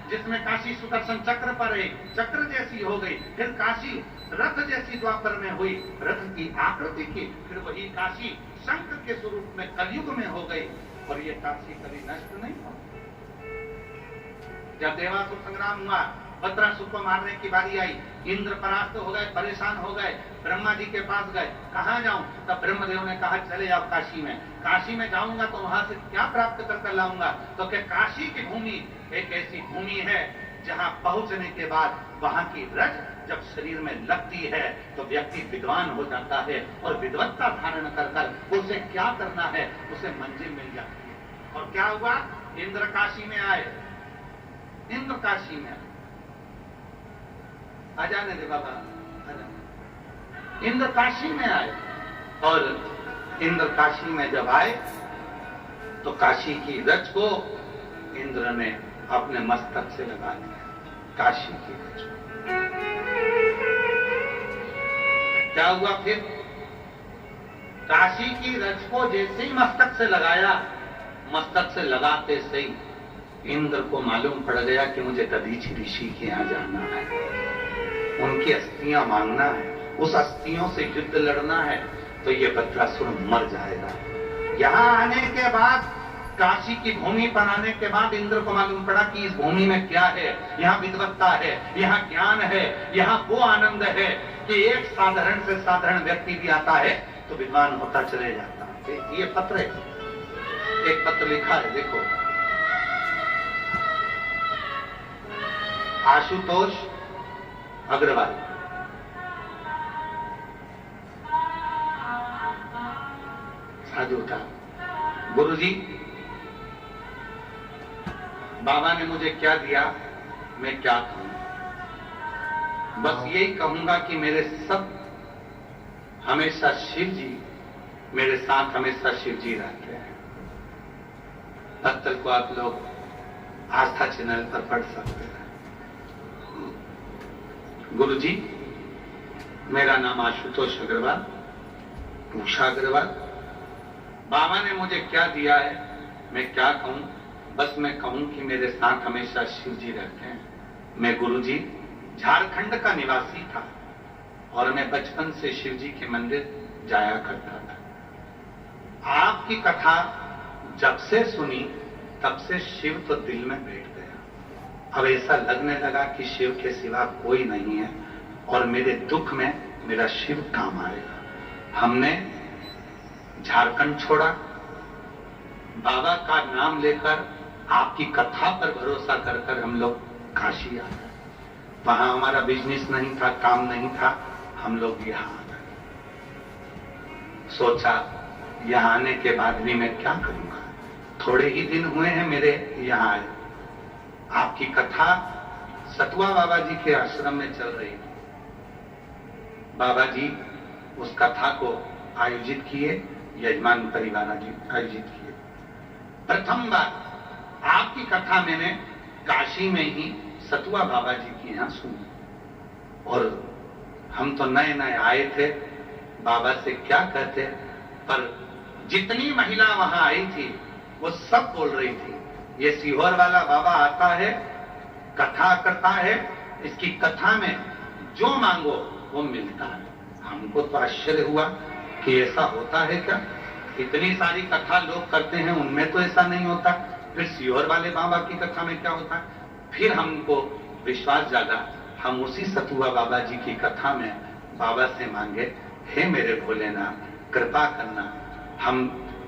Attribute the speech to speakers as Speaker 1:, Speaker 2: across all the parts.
Speaker 1: जिसमें काशी सुदर्शन चक्र पर है, चक्र जैसी हो गई, फिर काशी रथ जैसी द्वापर में हुई, रथ की आकृति की, फिर वही काशी शंख के स्वरूप में कलयुग में हो गई, और ये काशी कभी नष्ट नहीं हो। जब देवासुर संग्राम हुआ, वज्रासुर को मारने की बारी आई, इंद्र परास्त हो गए, परेशान हो गए, ब्रह्मा जी के पास गए, कहां जाऊं? तब ब्रह्मदेव ने कहा चले जाओ काशी में। काशी में जाऊंगा तो वहां से क्या प्राप्त कर लाऊंगा? तो क्या काशी की भूमि एक ऐसी भूमि है जहां पहुंचने के बाद वहां की रज जब शरीर में लगती है तो व्यक्ति विद्वान हो जाता है, और विद्वत्ता धारण कर उसे क्या करना है उसे मंजिल मिल जाती है। और क्या हुआ? इंद्र काशी में आए, इंद्र काशी में आ जाने दे बाबा, इंद्र काशी में आए, और इंद्र काशी में जब आए तो काशी की रज को इंद्र ने अपने मस्तक से लगा दिया, काशी की रज को। क्या हुआ फिर? काशी की रज को जैसे ही मस्तक से लगाया, मस्तक से लगाते से ही इंद्र को मालूम पड़ गया कि मुझे दधीचि ऋषि के यहां जाना है, उनकी अस्थियां मांगना है, उस अस्थियों से युद्ध लड़ना है, तो ये वज्रासुर मर जाएगा। यहां आने के बाद, काशी की भूमि पर आने के बाद इंद्र को मालूम पड़ा कि इस भूमि में क्या है, यहाँ विद्वत्ता है, यहाँ ज्ञान है, यहाँ वो आनंद है कि एक साधारण से साधारण व्यक्ति भी आता है तो विद्वान होता चले जाता है। ये पत्र है, एक पत्र लिखा है, देखो, आशुतोष अग्रवाल, साधु था। गुरुजी, बाबा ने मुझे क्या दिया, मैं क्या कहूं? बस यही कहूंगा कि मेरे सब हमेशा शिव जी मेरे साथ, हमेशा शिव जी रहते हैं। पत्र को आप लोग आस्था चैनल पर पढ़ सकते हैं। गुरुजी, मेरा नाम आशुतोष अग्रवाल, उषा अग्रवाल। बाबा ने मुझे क्या दिया है मैं क्या कहूं? बस मैं कहूं कि मेरे साथ हमेशा शिव जी रहते हैं। मैं गुरुजी झारखंड का निवासी था और मैं बचपन से शिव जी के मंदिर जाया करता था। आपकी कथा जब से सुनी तब से शिव तो दिल में बैठ गया। अब ऐसा लगने लगा कि शिव के सिवा कोई नहीं है और मेरे दुख में मेरा शिव काम आएगा। हमने झारखंड छोड़ा, बाबा का नाम लेकर आपकी कथा पर भरोसा कर कर हम लोग काशी आ गए। वहां हमारा बिजनेस नहीं था, काम नहीं था, हम लोग यहां आ गए। सोचा यहां आने के बाद भी मैं क्या करूंगा, थोड़े ही दिन हुए हैं मेरे यहां आए। आपकी कथा सतुआ बाबा जी के आश्रम में चल रही थी। बाबा जी उस कथा को आयोजित किए, यजमान परिवार जी आयोजित किए। प्रथम बार आपकी कथा मैंने काशी में ही सतुआ बाबा जी के यहां सुनी, और हम तो नए नए आए थे, बाबा से क्या कहते, पर जितनी महिला वहां आई थी वो सब बोल रही थी ये सीहोर वाला बाबा आता है, कथा करता है, इसकी कथा में जो मांगो वो मिलता है। हमको तो आश्चर्य हुआ कि ऐसा होता है क्या, इतनी सारी कथा लोग करते हैं उनमें तो ऐसा नहीं होता, फिर सीहोर वाले बाबा की कथा में क्या होता है। फिर हमको विश्वास जागा, हम उसी सतुआ बाबा जी की कथा में बाबा से मांगे, हे मेरे भोलेनाथ कृपा करना, हम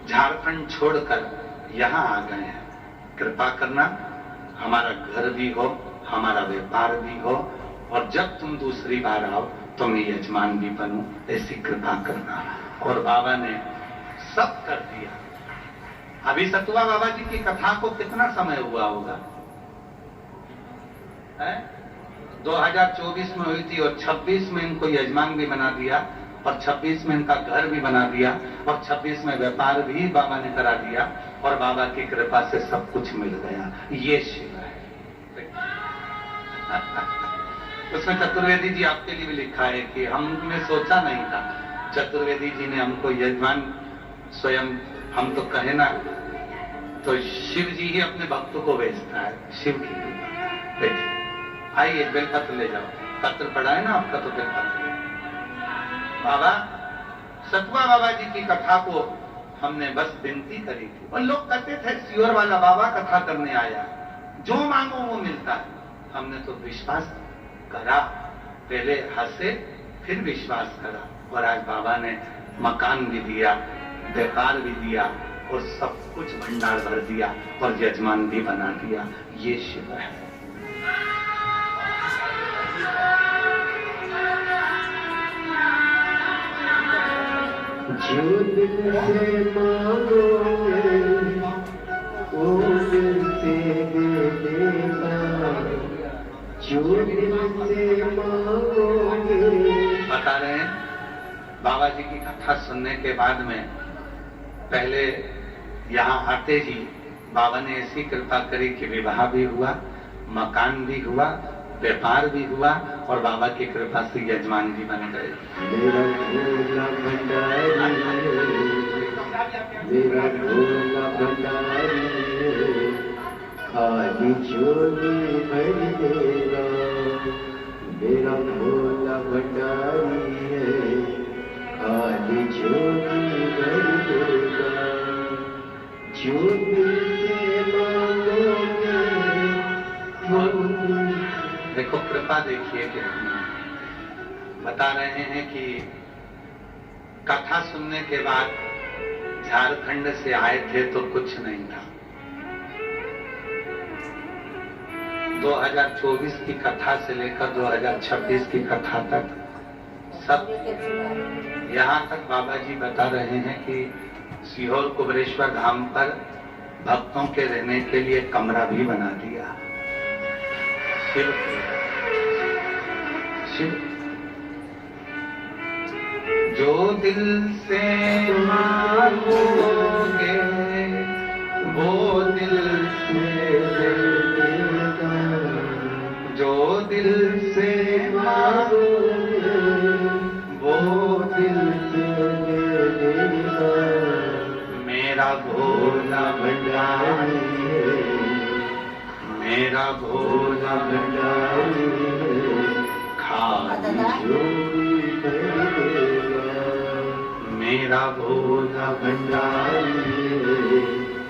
Speaker 1: झारखंड छोड़कर यहाँ आ गए हैं, कृपा करना, हमारा घर भी हो, हमारा व्यापार भी हो, और जब तुम दूसरी बार आओ तो मैं यजमान भी बनूं, ऐसी कृपा करना। और बाबा ने सब कर दिया। अभी सतुआ बाबा जी की कथा को कितना समय हुआ होगा, 2024 में हुई थी, और 26 में इनको यजमान भी बना दिया, और 26 में इनका घर भी बना दिया, और 26 में व्यापार भी बाबा ने करा दिया, और बाबा की कृपा से सब कुछ मिल गया। ये शिव है। उसमें चतुर्वेदी जी आपके लिए भी लिखा है कि हमने सोचा नहीं था, चतुर्वेदी जी ने हमको यजमान स्वयं, हम तो कहे ना, तो शिव जी ही अपने भक्तों को भेजता है, शिव की कृपा। देखिए, आइए बेलपत्र ले जाओ, पत्र पड़ा है ना आपका, तो बेलपत्र ले। बाबा सतुआ बाबा जी की कथा को हमने बस विनती करी थी, और लोग कहते थे सियोर वाला बाबा कथा करने आया, जो मांगो वो मिलता है। हमने तो विश्वास करा, पहले हंसे फिर विश्वास करा, और आज बाबा ने मकान भी दिया, व्यापार भी दिया, और सब कुछ भंडार भर दिया, और यजमान भी बना दिया। ये शिव है।
Speaker 2: जो दिल से मांगोगे वो दिल से दे देगा, जो दिल से मांगोगे।
Speaker 1: बता रहे हैं बाबा जी की कथा सुनने के बाद में, पहले यहाँ आते ही बाबा ने ऐसी कृपा करी कि विवाह भी हुआ, मकान भी हुआ, व्यापार भी हुआ, और बाबा की कृपा से यजमान भी बन गए।
Speaker 2: मेरा भोला भंडारी, मेरा भोला भंडारी, खाली झोली भर देगा। मेरा भोला भंडारी है, खाली झोली भर देगा। जो दिल से मांगोगे वो
Speaker 1: देखो कृपा देखिए कि बता रहे हैं कि कथा सुनने के बाद झारखंड से आए थे तो कुछ नहीं था। 2024 की कथा से लेकर 2026 की कथा तक सब, यहाँ तक बाबा जी बता रहे हैं कि सीहोर कुबरेश्वर धाम पर भक्तों के रहने के लिए कमरा भी बना दिया। शिव शिव जो दिल से मांगोगे वो दिल से देगा, जो दिल से मांगोगे वो दिल से देगा। मेरा भोला भंडारी है, मेरा भोला भंडारी है, खाली झोली भर देगा। मेरा भोला भंडारी है,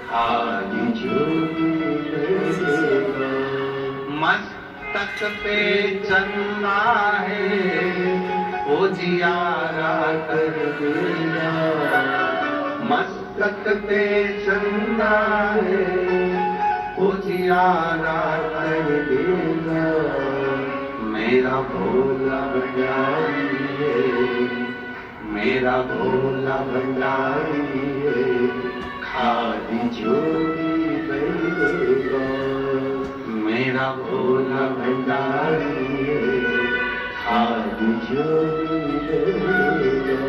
Speaker 1: खाली झोली भर देगा। मस्तक पे चंदा है वो जियारा कर देगा, मस्तक पे चंदा है उजियारा कर देगा। मेरा भोला भंडारी है, मेरा भोला भंडारी है, खाली झोली भर देगा। मेरा भोला भंडारी है, खाली झोली भर देगा।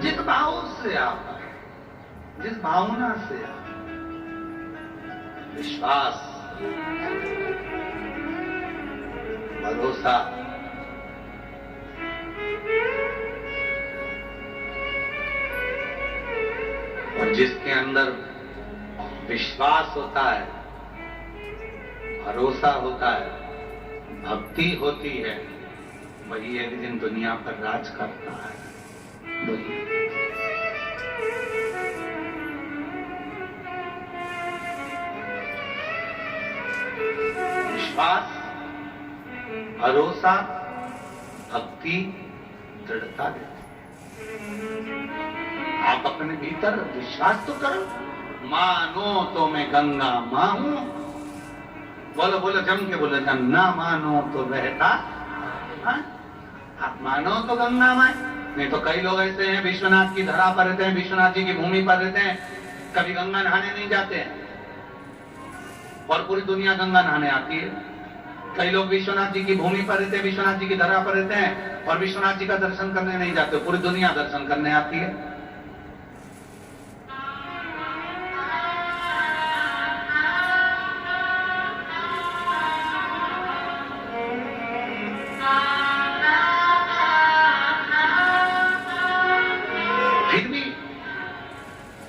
Speaker 1: जिस भाव से आप, जिस भावना से आप, विश्वास, भरोसा, और जिसके अंदर विश्वास होता है, भरोसा होता है, भक्ति होती है, वही एक दिन दुनिया पर राज करता है। वही विश्वास, भरोसा, भक्ति, दृढ़ता देते। आप अपने भीतर विश्वास तो करो, मानो तो मैं गंगा मां हूं। बोलो बोलो जम के बोलो, ना मानो तो बहता। आप मानो तो गंगा मां, नहीं तो कई लोग ऐसे हैं विश्वनाथ की धरा पर रहते हैं, विश्वनाथ जी की भूमि पर रहते हैं, कभी गंगा नहाने नहीं जाते हैं, और पूरी दुनिया गंगा नहाने आती है। कई लोग विश्वनाथ जी की भूमि पर रहते हैं, विश्वनाथ जी की धरा पर रहते हैं, और विश्वनाथ जी का दर्शन करने नहीं जाते, पूरी दुनिया दर्शन करने आती है।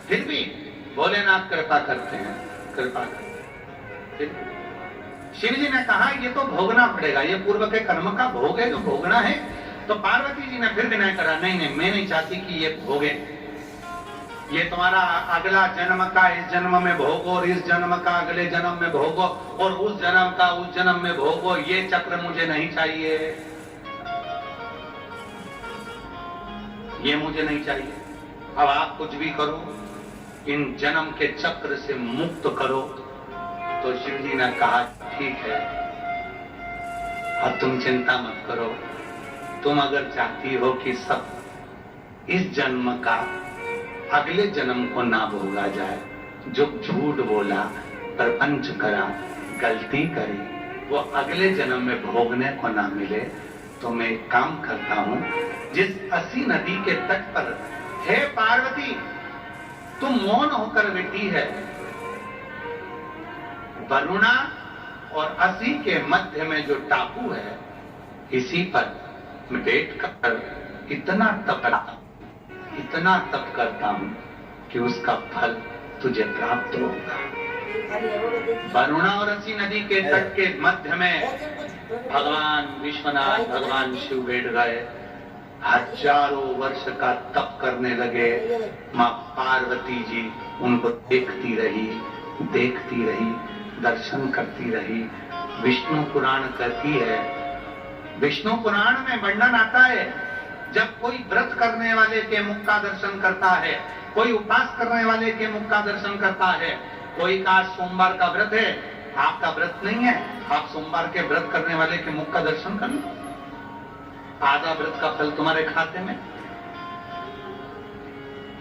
Speaker 1: फिर भी भोलेनाथ कृपा करते हैं, कृपा करते हैं। शिव जी ने कहा ये तो भोगना पड़ेगा, ये पूर्व के कर्म का भोग है जो भोगना है। तो पार्वती जी ने फिर विनय करा, नहीं नहीं मैं नहीं चाहती कि ये भोगे, ये तुम्हारा अगला जन्म का इस जन्म में भोगो और इस जन्म का अगले जन्म में भोगो और उस जन्म का उस जन्म में भोगो, ये चक्र मुझे नहीं चाहिए, ये मुझे नहीं चाहिए। अब आप कुछ भी करो, इन जन्म के चक्र से मुक्त करो। तो शिव जी ने कहा ठीक है, अब तुम चिंता मत करो, तुम अगर चाहती हो कि सब इस जन्म का अगले जन्म को ना भोगा जाए, जो झूठ बोला, प्रपंच करा, गलती करी, वो अगले जन्म में भोगने को ना मिले, तो मैं एक काम करता हूं, जिस असी नदी के तट पर, हे पार्वती तुम मौन होकर बैठी है, वरुणा और असी के मध्य में जो टापू है, इसी पर मैं बैठ कर इतना तप करता हूं कि उसका फल तुझे प्राप्त होगा। वरुणा और असी नदी के तट के मध्य में भगवान विश्वनाथ, भगवान शिव बैठ गए, हजारों वर्ष का तप करने लगे। मां पार्वती जी उनको देखती रही, दर्शन करती रही। विष्णु पुराण कहती है, विष्णु पुराण में वर्णन आता है, जब कोई व्रत करने वाले के मुख का दर्शन करता है, कोई उपवास करने वाले के मुख का दर्शन करता है, कोई का सोमवार का व्रत है, आपका व्रत नहीं है, आप सोमवार के व्रत करने वाले के मुख का दर्शन कर लो, आधा व्रत का फल तुम्हारे खाते में।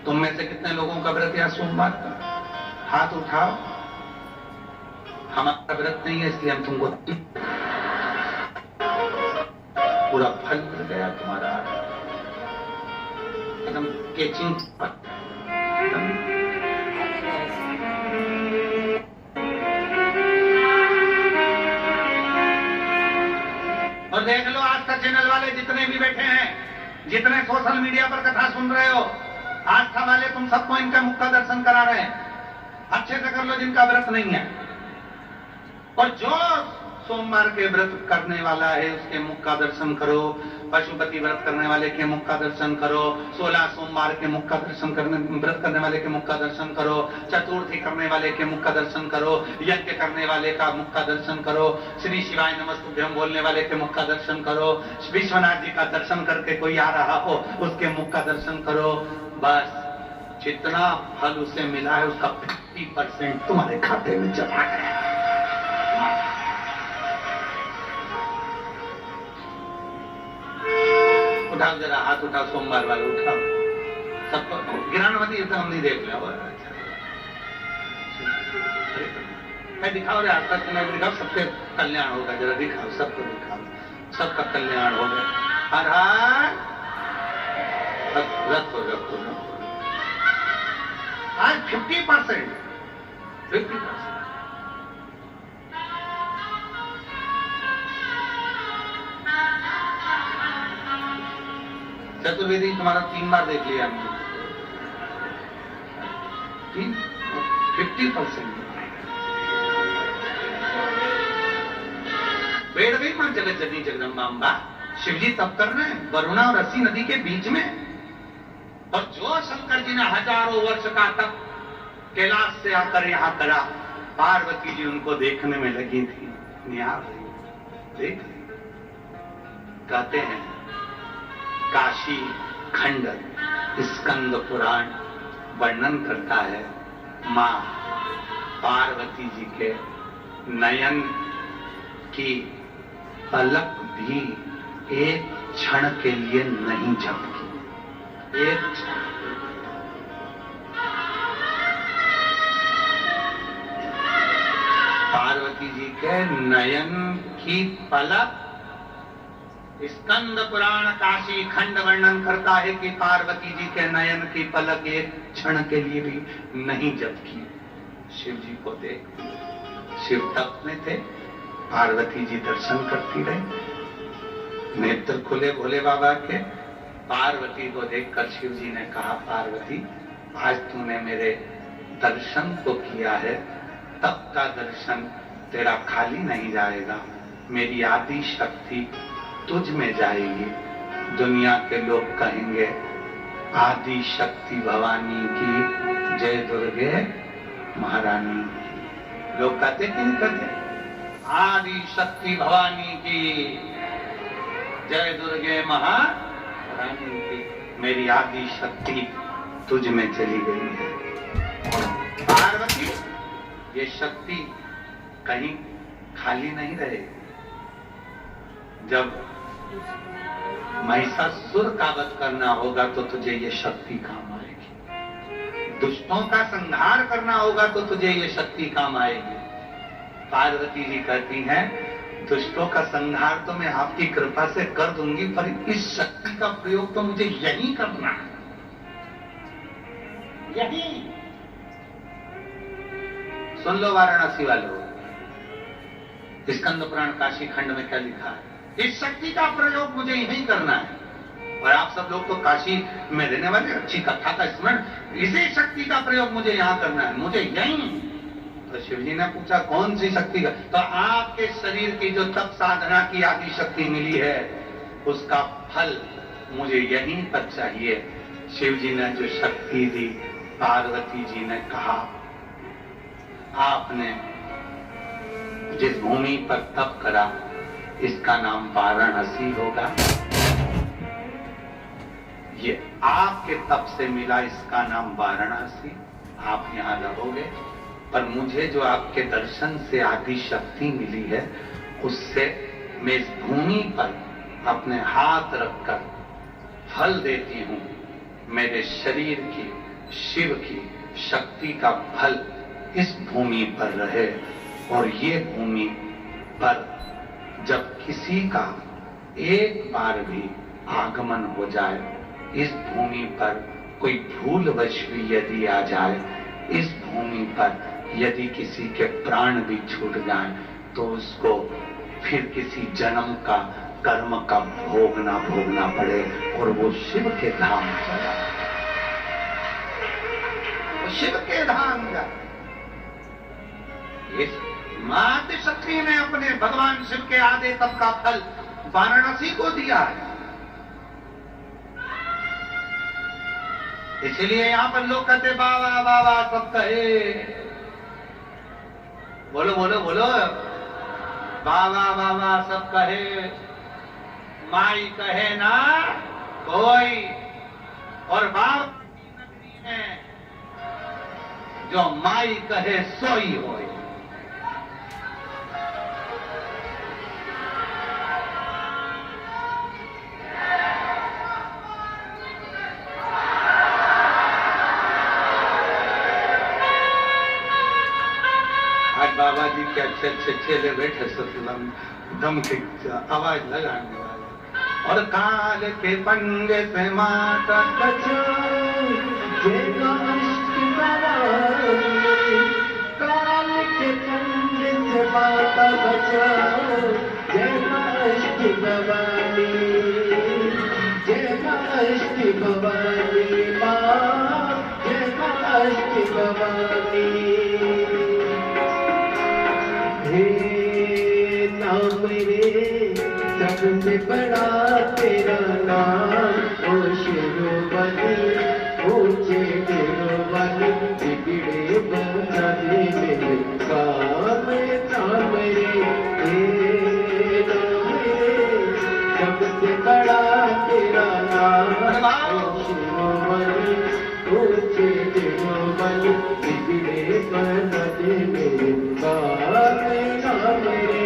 Speaker 1: तुम में से कितने लोगों का व्रत या सोमवार का? हाथ उठाओ। हमारा व्रत नहीं है इसलिए हम तुमको पूरा फल मिल गया तुम्हारा, एकदम कैचिंग। और देख लो आस्था चैनल वाले जितने भी बैठे हैं, जितने सोशल मीडिया पर कथा सुन रहे हो, आस्था वाले तुम सबको इनका मुख का दर्शन करा रहे हैं। अच्छे से कर लो जिनका व्रत नहीं है, और जो सोमवार के व्रत करने वाला है उसके मुख का दर्शन करो, पशुपति व्रत करने वाले के मुख का दर्शन करो, 16 सोमवार के मुख का दर्शन करने, व्रत करने वाले के मुख का दर्शन करो, चतुर्थी करने वाले के मुख का दर्शन करो, यज्ञ करने वाले का मुख का दर्शन करो, श्री शिवाय नमस्तुभ्यं बोलने वाले के मुख का दर्शन करो, विश्वनाथ जी का दर्शन करके कोई आ रहा हो उसके मुख का दर्शन करो। बस जितना फल उसे मिला है उसका 50% तुम्हारे खाते में चला गया। उठाओ जरा हाथ, उठाओ सोमवार वाले उठाओ, सबको गिरान मत, ये तो हम नहीं देख लिया। मैं दिखाओ रे हाथ का, दिखाओ, सबके कल्याण होगा, जरा दिखाओ, सबको दिखाओ, सबका कल्याण होगा। हर हर रखो रखो रखो। आज 50%। चतुर्वेदी तुम्हारा 3 बार देख लिया हमने, 50%। बैठ गई मां जगत जननी जगदम्बा अम्बा, शिवजी तप कर रहे हैं वरुणा और असी नदी के बीच में, और जो शंकर जी ने हजारों वर्ष का तप कैलाश से आकर यहाँ करा, पार्वती जी उनको देखने में लगी थी, निहार रही, देख रही। कहते हैं काशी खंड स्कंद पुराण वर्णन करता है, मां पार्वती जी के नयन की पलक भी एक क्षण के लिए नहीं झपकी, एक क्षण। पार्वती जी के नयन की पलक, स्कंद पुराण काशी खंड वर्णन करता है कि पार्वती जी के नयन की पलक एक क्षण के लिए भी नहीं झपकी। शिव जी को देख, शिव तप में थे, पार्वती जी दर्शन करती रही, नेत्र खुले भोले बाबा के। पार्वती को देखकर शिव जी ने कहा, पार्वती आज तूने मेरे दर्शन को किया है, तप का दर्शन, तेरा खाली नहीं जाएगा, मेरी आदि शक्ति तुझ में जाएगी। दुनिया के लोग कहेंगे आदि शक्ति भवानी की, जय दुर्गे महारानी की। लोग कहते कि नहीं कहते? आदि शक्ति भवानी की, जय दुर्गे महारानी की। मेरी आदि शक्ति तुझ में चली गई है। पार्वती, ये शक्ति कहीं खाली नहीं रहे। जब महिषासुर का वध करना होगा तो तुझे ये शक्ति काम आएगी। दुष्टों का संहार करना होगा तो तुझे ये शक्ति काम आएगी। पार्वती जी कहती हैं, दुष्टों का संहार तो मैं आपकी कृपा से कर दूंगी, पर इस शक्ति का प्रयोग तो मुझे यही करना है, यही। सुन लो वाराणसी वालों, स्कंद पुराण काशी खंड में क्या लिखा है? इस शक्ति का प्रयोग मुझे यही करना है। और आप सब लोग तो काशी में रहने वाले, अच्छी कथा का स्मरण, इसी शक्ति का प्रयोग मुझे यहाँ करना है, मुझे यही। तो शिव जी ने पूछा कौन सी शक्ति का? तो आपके शरीर की जो तप साधना की आदि शक्ति मिली है, उसका फल मुझे यहीं पर चाहिए। शिव जी ने जो शक्ति दी, पार्वती जी ने कहा, आपने जिस भूमि पर तप करा इसका नाम वाराणसी होगा। ये आपके तप से मिला, इसका नाम वाराणसी। आप यहाँ रहोगे, पर मुझे जो आपके दर्शन से आदि शक्ति मिली है, उससे मैं इस भूमि पर अपने हाथ रखकर फल देती हूँ। मेरे शरीर की, शिव की शक्ति का फल इस भूमि पर रहे, और ये भूमि पर जब किसी का एक बार भी आगमन हो जाए, इस भूमि पर कोई भूलवश भी यदि आ जाए, इस भूमि पर यदि किसी के प्राण भी छूट जाएं, तो उसको फिर किसी जन्म का कर्म का भोग ना भोगना पड़े, और वो शिव के धाम चला, वो शिव के धाम जा। इस मात शक्ति ने अपने भगवान शिव के आदे तप का फल वाराणसी को दिया है। इसलिए यहां पर लोग कहते बाबा बाबा सब कहे, बोलो बोलो बोलो, बाबा बाबा सब कहे, माई कहे ना कोई। और बाप नगरी है जो माई कहे सोई होई। बाबा जी के अच्छे अच्छे चेले बैठे सतलम दम की आवाज लगाने वाले। और काल के पंगे से माता बचाओ, काल के पंगे से माता बचाओ, जय माष्टि भवानी, जय माष्टि भवानी माँ, जय माष्टि भवानी। नाम रे सबसे बड़ा तेरा नाम, ओ शिरोमणि ऊंचे शिरोमणि, बिगड़े बना दे मेरे काम। नाम रे सबसे बड़ा तेरा नाम, ओ शिरोमणि ऊंचे शिरोमणि, बिगड़े बना दे मेरे काम। नाम रे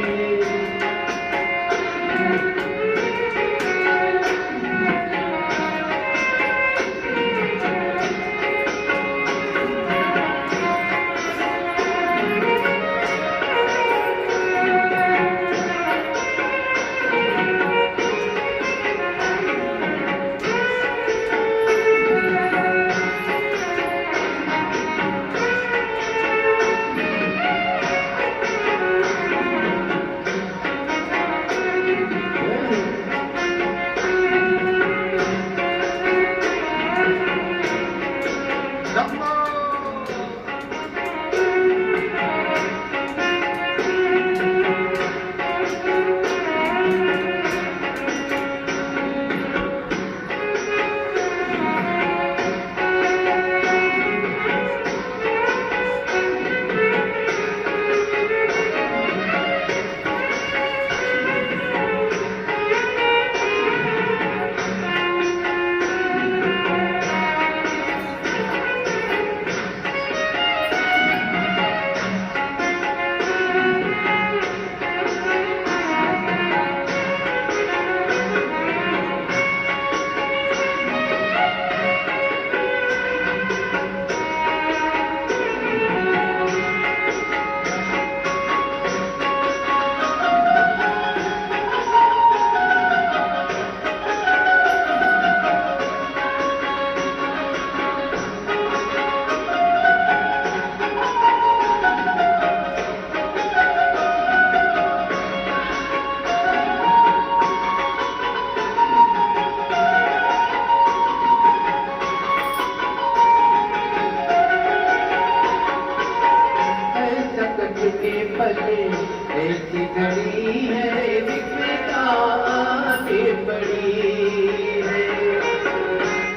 Speaker 2: घड़ी है विपदा आने पड़ी है।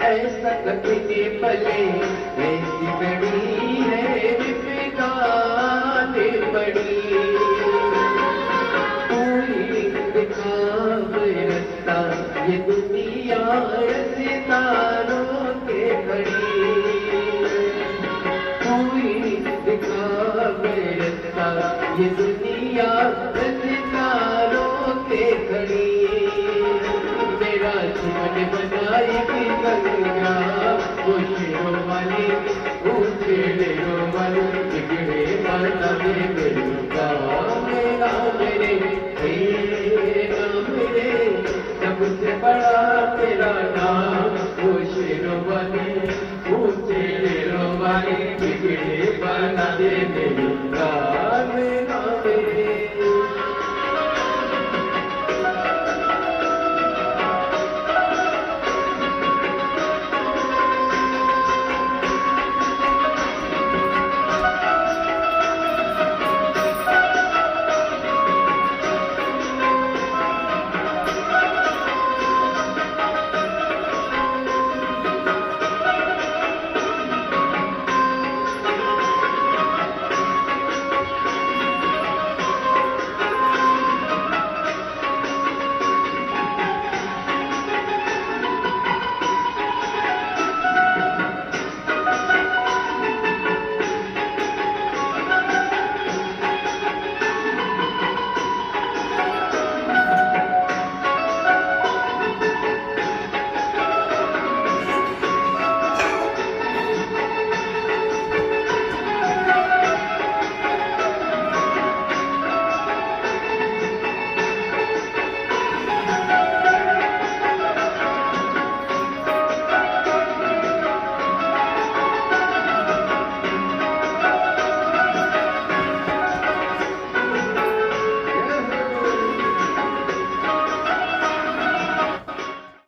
Speaker 2: ऐसा कठिन पले ऐसी घड़ी है विपदा आने पड़ी। कोई दिखावे रास्ता ये दुनिया सितारों के खड़ी। कोई दिखावे रास्ता ये दुनिया सितारों के खड़ी। मेरा जीवन बनाई